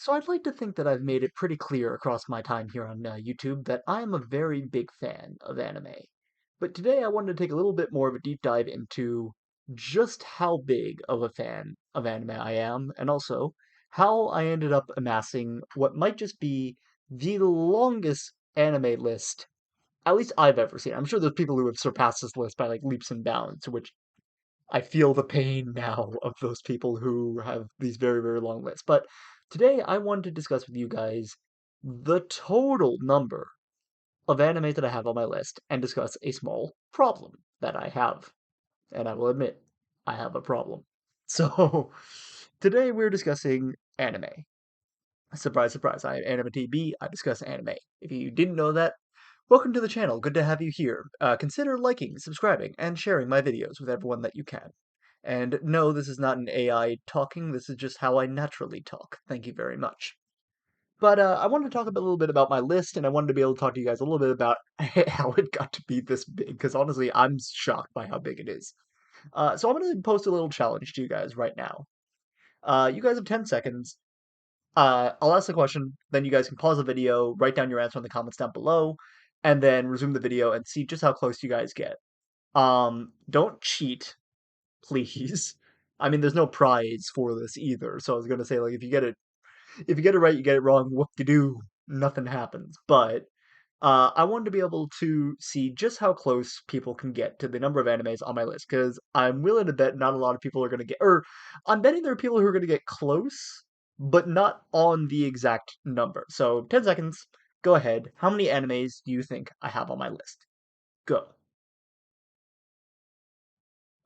So I'd like to think that I've made it pretty clear across my time here on YouTube that I am a very big fan of anime. But today I wanted to take a little bit more of a deep dive into just how big of a fan of anime I am, and also how I ended up amassing what might just be the longest anime list, at least I've ever seen. I'm sure there's people who have surpassed this list by like leaps and bounds, which I feel the pain now of those people who have these very, very long lists. But today I wanted to discuss with you guys the total number of animes that I have on my list and discuss a small problem that I have. And I will admit, I have a problem. So, today we're discussing anime. Surprise, surprise, I am Ani-mity B. I discuss anime. If you didn't know that, welcome to the channel. Good to have you here. Consider liking, subscribing, and sharing my videos with everyone that you can. And no, this is not an AI talking, this is just how I naturally talk. Thank you very much. But I wanted to talk a little bit about my list, and I wanted to be able to talk to you guys a little bit about how it got to be this big, because honestly, I'm shocked by how big it is. So I'm going to post a little challenge to you guys right now. You guys have 10 seconds. I'll ask the question, then you guys can pause the video, write down your answer in the comments down below, and then resume the video and see just how close you guys get. Don't cheat, please. I mean, there's no prize for this either. So I was gonna say, like, if you get it right, you get it wrong. Whoop-de-doo, nothing happens. But I wanted to be able to see just how close people can get to the number of animes on my list, because I'm willing to bet not a lot of people are gonna get, or I'm betting there are people who are gonna get close, but not on the exact number. So 10 seconds. Go ahead. How many animes do you think I have on my list? Go.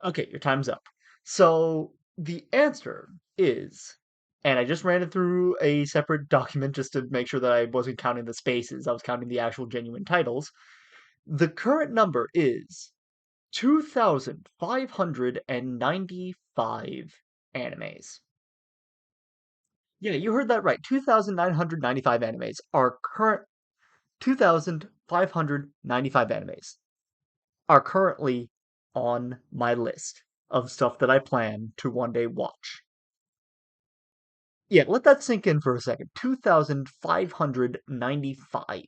Okay, your time's up. So the answer is, and I just ran it through a separate document just to make sure that I wasn't counting the spaces, I was counting the actual genuine titles. The current number is 2,595 animes. Yeah, you heard that right. 2,995 animes are current 2,595 animes are currently on my list of stuff that I plan to one day watch. Yeah, let that sink in for a second. 2,595.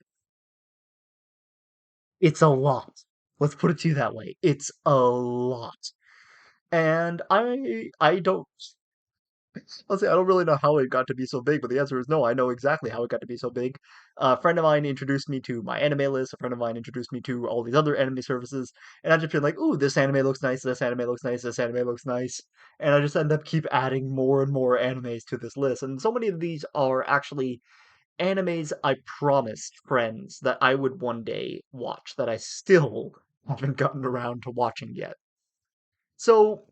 It's a lot. Let's put it to you that way. It's a lot. And I don't I'll say I don't really know how it got to be so big, but the answer is no. I know exactly how it got to be so big. A friend of mine introduced me to my anime list. A friend of mine introduced me to all these other anime services, and I just been like, "Ooh, this anime looks nice. This anime looks nice. This anime looks nice," and I just end up keep adding more and more animes to this list. And so many of these are actually animes I promised friends that I would one day watch that I still haven't gotten around to watching yet. So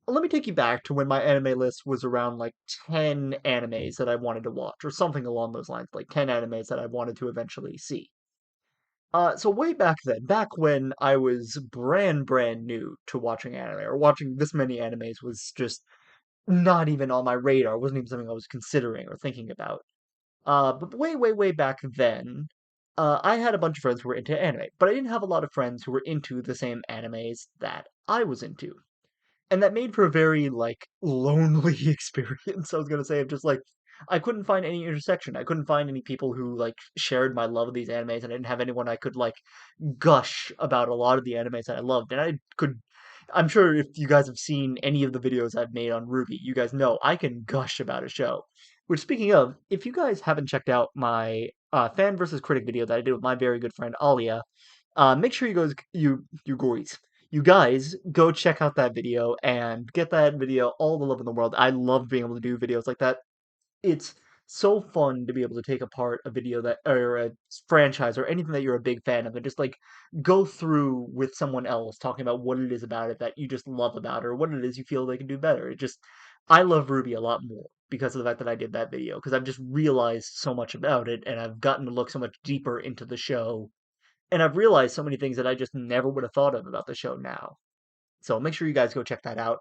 let me take you back to when my anime list was around like 10 animes that I wanted to watch, or something along those lines, like 10 animes that I wanted to eventually see. So way back then, back when I was brand new to watching anime, or watching this many animes was just not even on my radar, wasn't even something I was considering or thinking about. But way back then, I had a bunch of friends who were into anime, but I didn't have a lot of friends who were into the same animes that I was into. And that made for a very, like, lonely experience, I was gonna say, of just, like, I couldn't find any intersection. I couldn't find any people who, like, shared my love of these animes, and I didn't have anyone I could, like, gush about a lot of the animes that I loved. And I'm sure if you guys have seen any of the videos I've made on Ruby, you guys know I can gush about a show. Which, speaking of, if you guys haven't checked out my fan versus critic video that I did with my very good friend Alia, make sure you guys go check out that video and get that video all the love in the world. I love being able to do videos like that. It's so fun to be able to take apart a video that or a franchise or anything that you're a big fan of and just like go through with someone else talking about what it is about it that you just love about it or what it is you feel they can do better. I love Ruby a lot more because of the fact that I did that video because I've just realized so much about it and I've gotten to look so much deeper into the show and I've realized so many things that I just never would have thought of about the show now. So make sure you guys go check that out.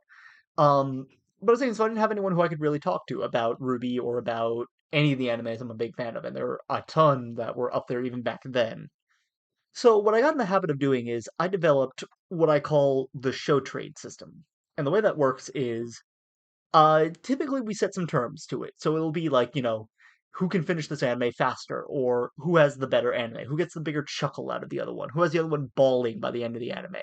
Um, but I was saying, so I didn't have anyone who I could really talk to about Ruby or about any of the animes I'm a big fan of, and there are a ton that were up there even back then. So what I got in the habit of doing is I developed what I call the show trade system. And the way that works is typically we set some terms to it. So it'll be like, who can finish this anime faster, or who has the better anime, who gets the bigger chuckle out of the other one, who has the other one bawling by the end of the anime.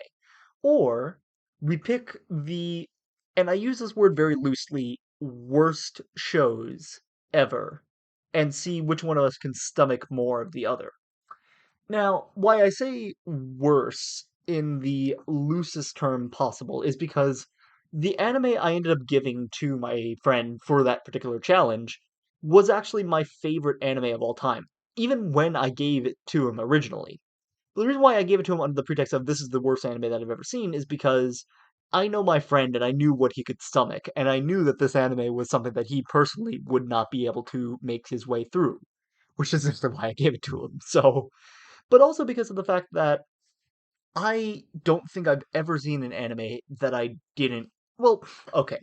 Or we pick the, and I use this word very loosely, worst shows ever, and see which one of us can stomach more of the other. Now, why I say worse in the loosest term possible is because the anime I ended up giving to my friend for that particular challenge was actually my favorite anime of all time, even when I gave it to him originally. The reason why I gave it to him under the pretext of this is the worst anime that I've ever seen is because I know my friend and I knew what he could stomach, and I knew that this anime was something that he personally would not be able to make his way through, which is just why I gave it to him. So, but also because of the fact that I don't think I've ever seen an anime that I didn't. Well, okay.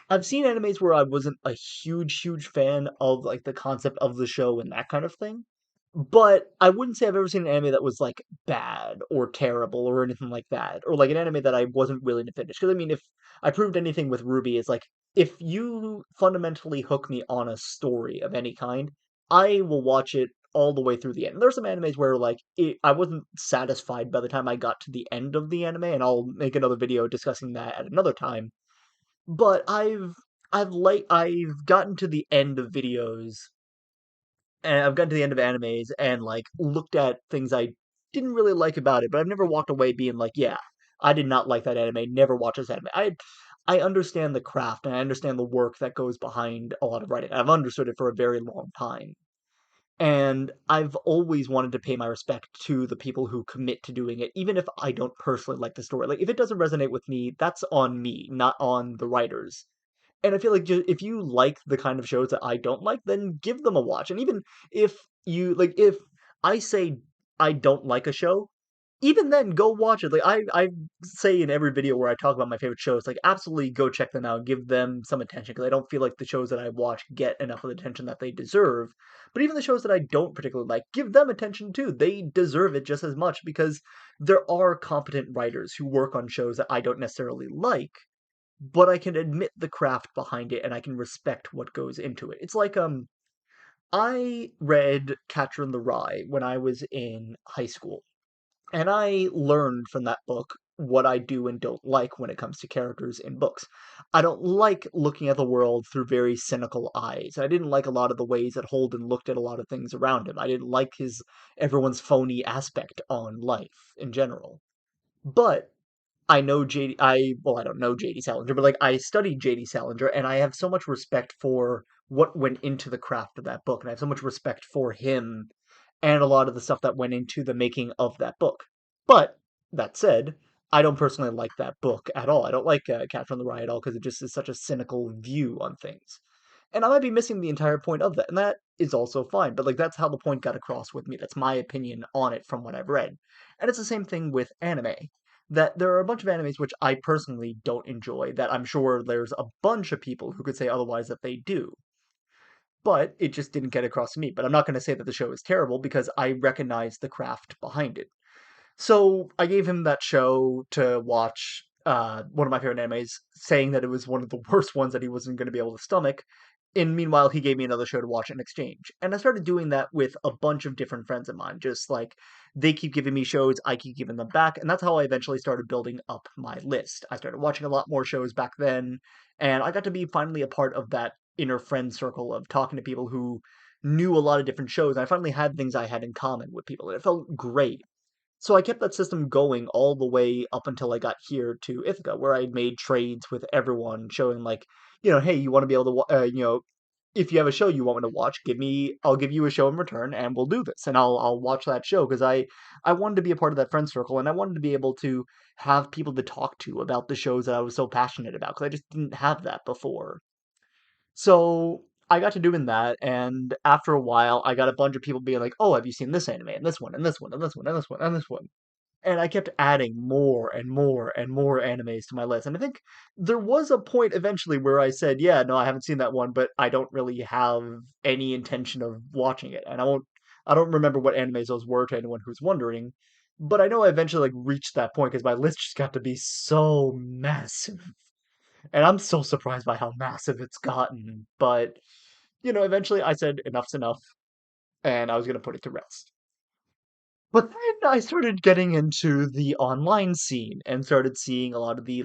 I've seen animes where I wasn't a huge fan of like the concept of the show and that kind of thing. But I wouldn't say I've ever seen an anime that was like bad or terrible or anything like that, or like an anime that I wasn't willing to finish. Because I mean, if I proved anything with Ruby, it's like if you fundamentally hook me on a story of any kind, I will watch it all the way through the end. There's some animes where like I wasn't satisfied by the time I got to the end of the anime, and I'll make another video discussing that at another time. But I've gotten to the end of videos and I've gotten to the end of animes and like looked at things I didn't really like about it, but I've never walked away being like, yeah, I did not like that anime. Never watch this anime. I understand the craft and I understand the work that goes behind a lot of writing. I've understood it for a very long time. And I've always wanted to pay my respect to the people who commit to doing it, even if I don't personally like the story. Like, if it doesn't resonate with me, that's on me, not on the writers. And I feel like if you like the kind of shows that I don't like, then give them a watch. And even if if I say I don't like a show, even then go watch it. Like I say in every video where I talk about my favorite shows, like absolutely go check them out, give them some attention because I don't feel like the shows that I watch get enough of the attention that they deserve. But even the shows that I don't particularly like, give them attention too. They deserve it just as much because there are competent writers who work on shows that I don't necessarily like, but I can admit the craft behind it and I can respect what goes into it. It's like I read Catcher in the Rye when I was in high school, and I learned from that book what I do and don't like when it comes to characters in books. I don't like looking at the world through very cynical eyes. I didn't like a lot of the ways that Holden looked at a lot of things around him. I didn't like his everyone's phony aspect on life in general. But I know JD. I don't know JD Salinger, but like I studied JD Salinger, and I have so much respect for what went into the craft of that book, and I have so much respect for him and a lot of the stuff that went into the making of that book. But that said, I don't personally like that book at all. I don't like Catcher in the Rye at all because it just is such a cynical view on things. And I might be missing the entire point of that, and that is also fine. But like that's how the point got across with me. That's my opinion on it from what I've read. And it's the same thing with anime. That there are a bunch of animes which I personally don't enjoy, that I'm sure there's a bunch of people who could say otherwise that they do. But it just didn't get across to me. But I'm not going to say that the show is terrible because I recognize the craft behind it. So I gave him that show to watch, one of my favorite animes, saying that it was one of the worst ones that he wasn't going to be able to stomach. And meanwhile, he gave me another show to watch in exchange. And I started doing that with a bunch of different friends of mine. Just like they keep giving me shows, I keep giving them back. And that's how I eventually started building up my list. I started watching a lot more shows back then. And I got to be finally a part of that inner friend circle of talking to people who knew a lot of different shows. I finally had things I had in common with people. And it felt great. So I kept that system going all the way up until I got here to Ithaca, where I made trades with everyone, showing like, hey, you want to be able to, if you have a show you want me to watch, I'll give you a show in return, and we'll do this, and I'll watch that show because I wanted to be a part of that friend circle, and I wanted to be able to have people to talk to about the shows that I was so passionate about because I just didn't have that before. So I got to doing that, and after a while, I got a bunch of people being like, "Oh, have you seen this anime and this one and this one and this one and this one and this one?" And I kept adding more and more and more animes to my list. And I think there was a point eventually where I said, "Yeah, no, I haven't seen that one, but I don't really have any intention of watching it." And I don't remember what animes those were to anyone who's wondering, but I know I eventually like reached that point because my list just got to be so massive. And I'm so surprised by how massive it's gotten. But Eventually I said enough's enough, and I was gonna put it to rest. But then I started getting into the online scene and started seeing a lot of the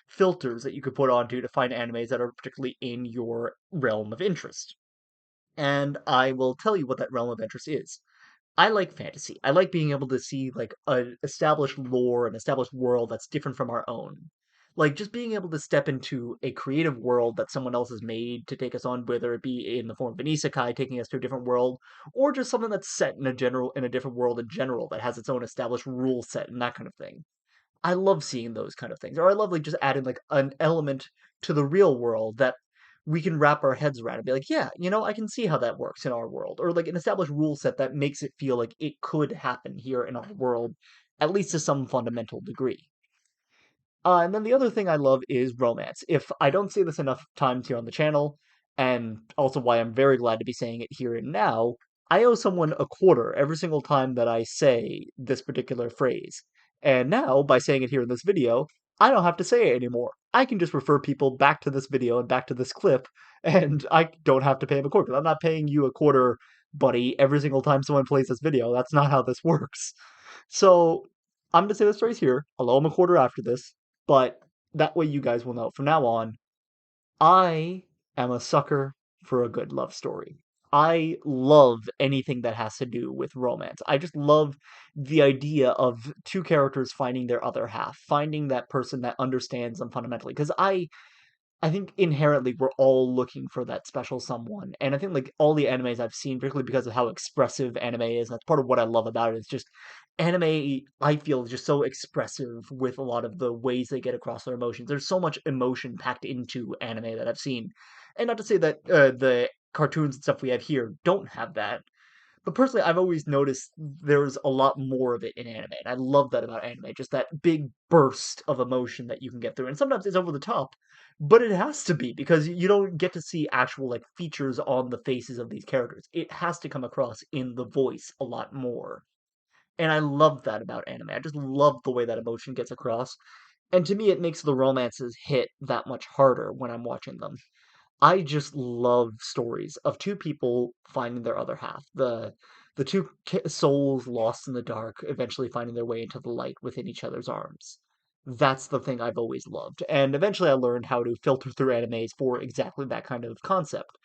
filters that you could put onto to find animes that are particularly in your realm of interest. And I will tell you what that realm of interest is. I like fantasy. I like being able to see an established lore, an established world that's different from our own. Like just being able to step into a creative world that someone else has made to take us on, whether it be in the form of an isekai taking us to a different world, or just something that's set in a different world in general that has its own established rule set and that kind of thing. I love seeing those kind of things. Or I love just adding an element to the real world that we can wrap our heads around and be like, yeah, I can see how that works in our world. Or like an established rule set that makes it feel like it could happen here in our world, at least to some fundamental degree. And then the other thing I love is romance. If I don't say this enough times here on the channel, and also why I'm very glad to be saying it here and now, I owe someone a quarter every single time that I say this particular phrase. And now, by saying it here in this video, I don't have to say it anymore. I can just refer people back to this video and back to this clip, and I don't have to pay them a quarter. I'm not paying you a quarter, buddy, every single time someone plays this video. That's not how this works. So, I'm going to say this phrase here. I'll owe them a quarter after this, but that way you guys will know. From now on, I am a sucker for a good love story. I love anything that has to do with romance. I just love the idea of two characters finding their other half, finding that person that understands them fundamentally. Because I think inherently we're all looking for that special someone. And I think all the animes I've seen, particularly because of how expressive anime is, that's part of what I love about it, is just anime, I feel, is just so expressive with a lot of the ways they get across their emotions. There's so much emotion packed into anime that I've seen. And not to say that the cartoons and stuff we have here don't have that, but personally, I've always noticed there's a lot more of it in anime, and I love that about anime. Just that big burst of emotion that you can get through, and sometimes it's over the top, but it has to be because you don't get to see actual features on the faces of these characters. It has to come across in the voice a lot more, and I love that about anime. I just love the way that emotion gets across, and to me, it makes the romances hit that much harder when I'm watching them. I just love stories of two people finding their other half. The two souls lost in the dark, eventually finding their way into the light within each other's arms. That's the thing I've always loved. And eventually I learned how to filter through animes for exactly that kind of concept.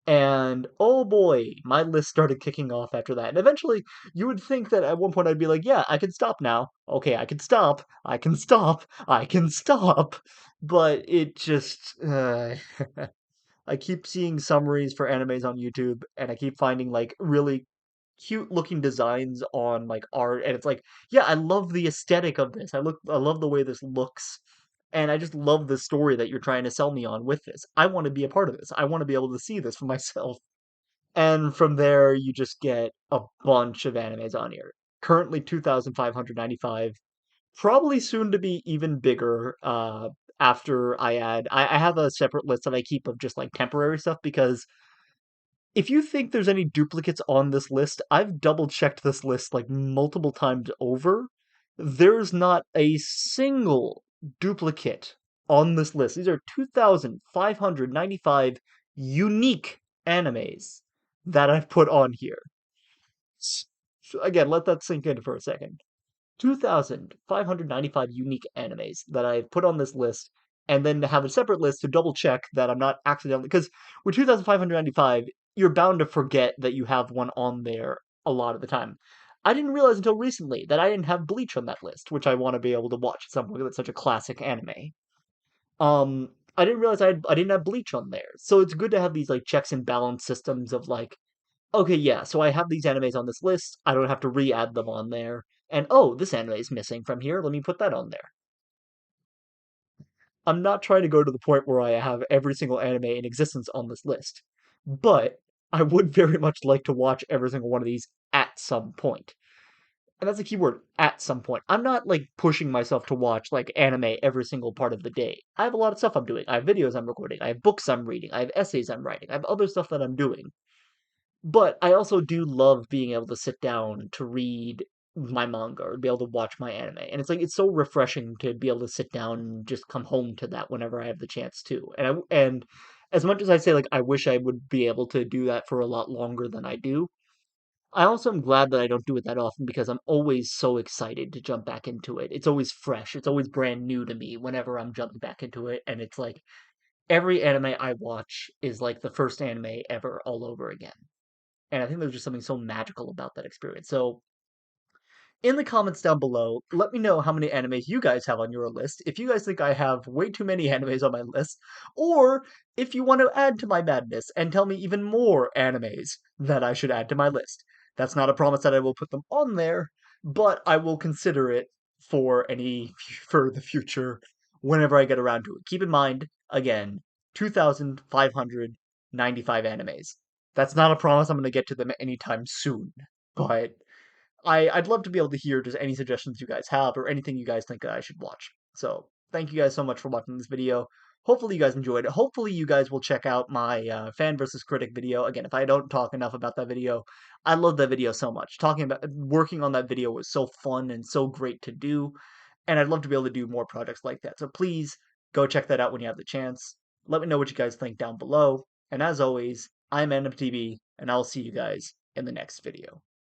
And oh boy, my list started kicking off after that. And eventually, you would think that at one point I'd be like, yeah, I can stop now. Okay, I can stop. I can stop. I can stop. But it just, I keep seeing summaries for animes on YouTube, and I keep finding really cute looking designs on art, and it's like, yeah, I love the aesthetic of this. I love the way this looks, and I just love the story that you're trying to sell me on with this. I want to be a part of this. I want to be able to see this for myself. And from there, you just get a bunch of animes on here. Currently 2,595, probably soon to be even bigger after I have a separate list that I keep of just temporary stuff because if you think there's any duplicates on this list, I've double checked this list multiple times over. There's not a single duplicate on this list. These are 2,595 unique animes that I've put on here. So again, let that sink in for a second. 2,595 unique animes that I've put on this list, and then to have a separate list to double check that I'm not accidentally. Because with 2,595, you're bound to forget that you have one on there a lot of the time. I didn't realize until recently that I didn't have Bleach on that list, which I want to be able to watch at some point. That's such a classic anime. I didn't realize I didn't have Bleach on there, so it's good to have these checks and balance systems of okay, yeah, so I have these animes on this list. I don't have to re-add them on there. And oh, this anime is missing from here. Let me put that on there. I'm not trying to go to the point where I have every single anime in existence on this list, but I would very much like to watch every single one of these at some point. And that's a key word, at some point. I'm not pushing myself to watch anime every single part of the day. I have a lot of stuff I'm doing. I have videos I'm recording. I have books I'm reading. I have essays I'm writing. I have other stuff that I'm doing. But I also do love being able to sit down to read my manga or be able to watch my anime. And it's so refreshing to be able to sit down and just come home to that whenever I have the chance to. And as much as I say like I wish I would be able to do that for a lot longer than I do, I also am glad that I don't do it that often because I'm always so excited to jump back into it. It's always fresh. It's always brand new to me whenever I'm jumping back into it, and it's like every anime I watch is like the first anime ever all over again. And I think there's just something so magical about that experience. So in the comments down below, let me know how many animes you guys have on your list. If you guys think I have way too many animes on my list, or if you want to add to my madness and tell me even more animes that I should add to my list. That's not a promise that I will put them on there, but I will consider it for any for the future whenever I get around to it. Keep in mind, again, 2,595 animes. That's not a promise I'm going to get to them anytime soon, but I'd love to be able to hear just any suggestions you guys have or anything you guys think I should watch. So thank you guys so much for watching this video. Hopefully you guys enjoyed it. Hopefully you guys will check out my fan versus critic video. Again, if I don't talk enough about that video, I love that video so much. Talking about working on that video was so fun and so great to do, and I'd love to be able to do more projects like that. So please go check that out when you have the chance. Let me know what you guys think down below. And as always, I'm Ani-mity, and I'll see you guys in the next video.